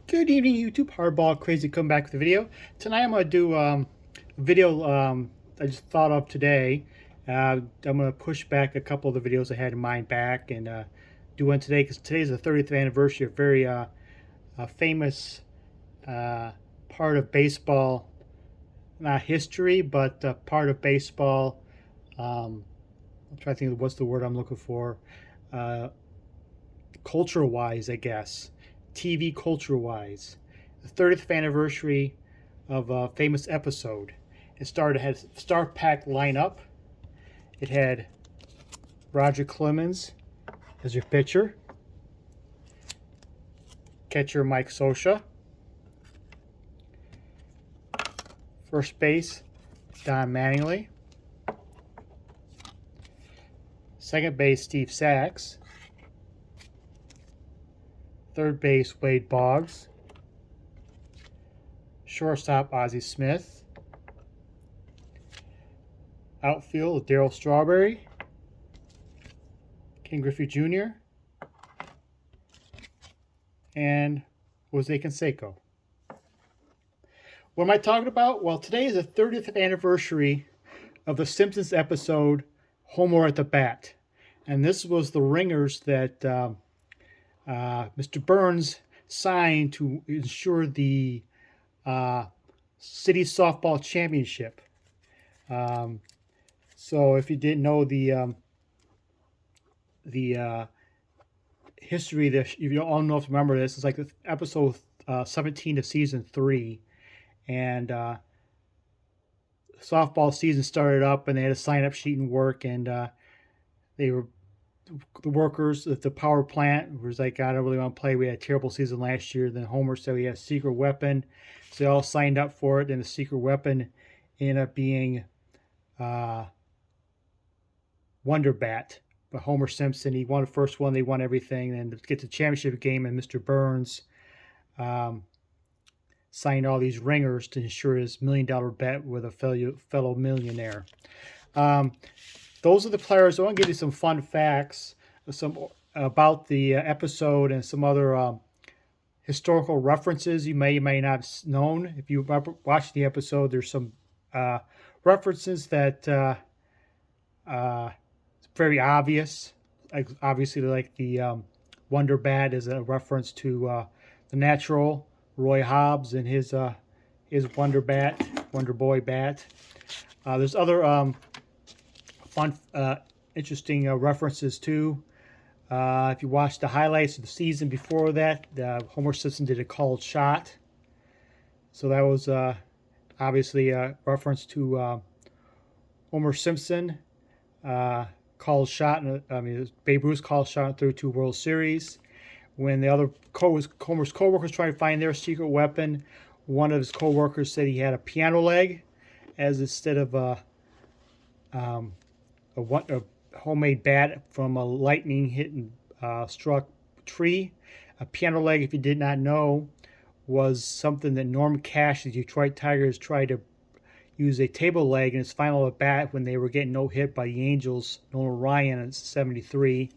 Good evening, YouTube. Hardball Crazy coming back with a video. Tonight I'm going to do a video I just thought of today. I'm going to push back a couple of the videos I had in mind back and do one today because today is the 30th anniversary of a very famous part of baseball, not history, but part of baseball. I'm trying to think of what's the word I'm looking for. Uh, Culture-wise, I guess. TV culture-wise. The 30th anniversary of a famous episode. It had a star-packed lineup. It had Roger Clemens as your pitcher, catcher Mike Scioscia, first base Don Mattingly, second base Steve Sax, third base Wade Boggs, shortstop Ozzie Smith, outfield Darryl Strawberry, Ken Griffey Jr., and Jose Canseco. What am I talking about? Well, today is the 30th anniversary of the Simpsons episode Homer at the Bat. And this was the ringers that Mr. Burns signed to ensure the city softball championship. So if you didn't know the history, if you all know, if you remember this, it's like episode 17 of season 3, and softball season started up, and they had a sign-up sheet and work, and they were the workers at the power plant was like, I don't really want to play. We had a terrible season last year. Then Homer said we had a secret weapon, so they all signed up for it. And the secret weapon ended up being Wonder Bat. But Homer Simpson, he won the first one. They won everything. And to get the championship game, and Mr. Burns signed all these ringers to ensure his $1 million bet with a fellow millionaire. Those are the players. I want to give you some fun facts, some about the episode, and some other historical references you may not have known. If you watch the episode, there's some references that it's very obvious. Obviously, like the Wonder Bat is a reference to the natural Roy Hobbs and his Wonder Bat, Wonder Boy Bat. There's other fun, interesting references too. If you watch the highlights of the season before that, Homer Simpson did a called shot. So that was obviously a reference to Homer Simpson called shot. Babe Ruth called shot through 2 World Series. When the other Homer's co-workers tried to find their secret weapon, one of his co-workers said he had a piano leg, as instead of a homemade bat from a lightning hitting struck tree. A piano leg, if you did not know, was something that Norm Cash, the Detroit Tigers, tried to use a table leg in his final at bat when they were getting no hit by the Angels, Nolan Ryan in '73.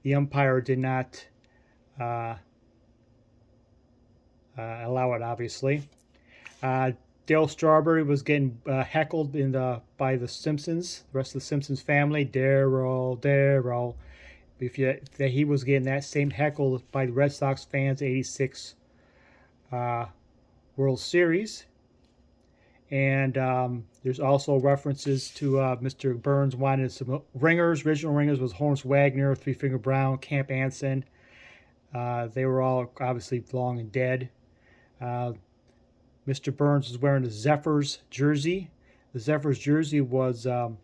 The umpire did not allow it, obviously. Darryl Strawberry was getting heckled by the Simpsons, the rest of the Simpsons family. Darryl. He was getting that same heckle by the Red Sox fans, '86 World Series. And there's also references to Mr. Burns wanted some ringers. Original ringers was Horace Wagner, Three Finger Brown, Camp Anson. They were all obviously long and dead. Mr. Burns was wearing the Zephyrs jersey. The Zephyrs jersey was the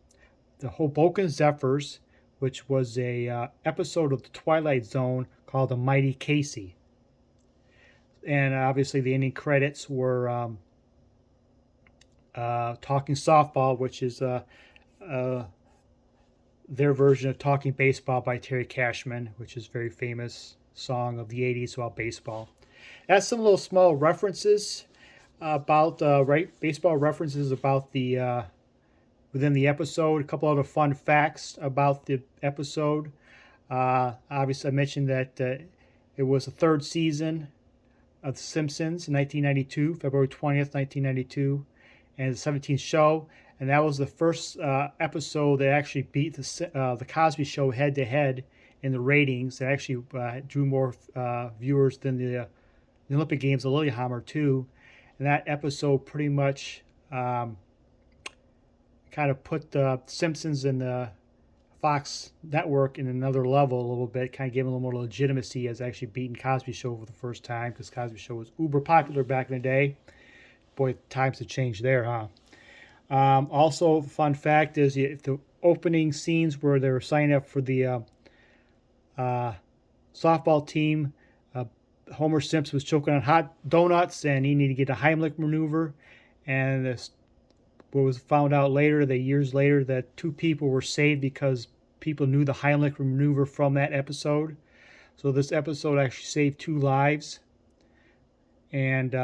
Hoboken Zephyrs, which was a episode of The Twilight Zone called The Mighty Casey. And obviously the ending credits were Talking Softball, which is their version of Talking Baseball by Terry Cashman, which is a very famous song of the 80s about baseball. That's some little small references about baseball references about the within the episode. A couple other fun facts about the episode. Obviously, I mentioned that it was the third season of The Simpsons in 1992, February 20th, 1992, and the 17th show. And that was the first episode that actually beat the Cosby Show head to head in the ratings. It actually drew more viewers than the Olympic Games, the Lillehammer too. And that episode pretty much kind of put the Simpsons and the Fox network in another level a little bit, kind of gave them a little more legitimacy as actually beating Cosby Show for the first time, because Cosby Show was uber popular back in the day. Boy, times have changed there, huh? Also, fun fact is the opening scenes where they were signing up for the softball team, Homer Simpson was choking on hot donuts and he needed to get a Heimlich maneuver. And what was found out later, years later, that 2 people were saved because people knew the Heimlich maneuver from that episode. So this episode actually saved 2 lives. And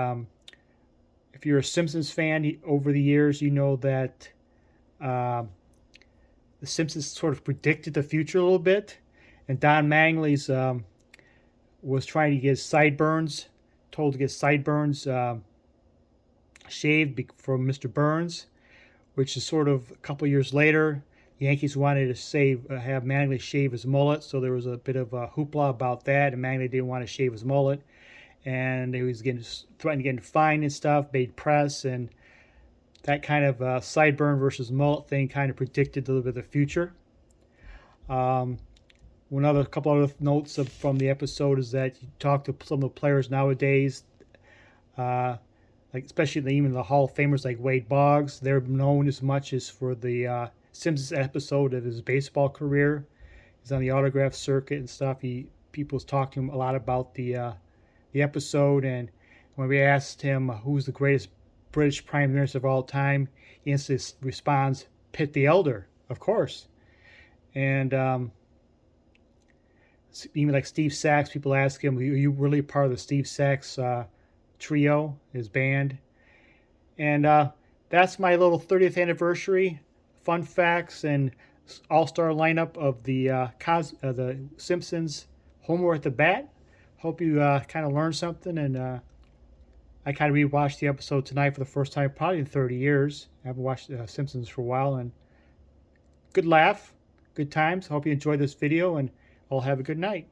if you're a Simpsons fan over the years, you know that the Simpsons sort of predicted the future a little bit. And Don Mangley's was trying to get his sideburns, told to get sideburns shaved from Mr. Burns, which is sort of a couple years later. The Yankees wanted to have Mangley shave his mullet, so there was a bit of a hoopla about that, and Mangley didn't want to shave his mullet, and he was threatening to get fined and stuff, made press, and that kind of sideburn versus mullet thing kind of predicted a little bit of the future. Couple other notes from the episode is that you talk to some of the players nowadays, like especially even the Hall of Famers like Wade Boggs. They're known as much as for the Simpsons episode of his baseball career. He's on the autograph circuit and stuff. People's talking to him a lot about the episode, and when we asked him who's the greatest British Prime Minister of all time, he instantly responds, Pitt the Elder, of course. And even like Steve Sachs, people ask him, are you really part of the Steve Sachs trio, his band? And that's my little 30th anniversary fun facts and all-star lineup of the Simpsons Homer at the Bat. Hope you kind of learned something, and I kind of rewatched the episode tonight for the first time probably in 30 years. I haven't watched Simpsons for a while, and good laugh, good times. Hope you enjoyed this video, and all have a good night.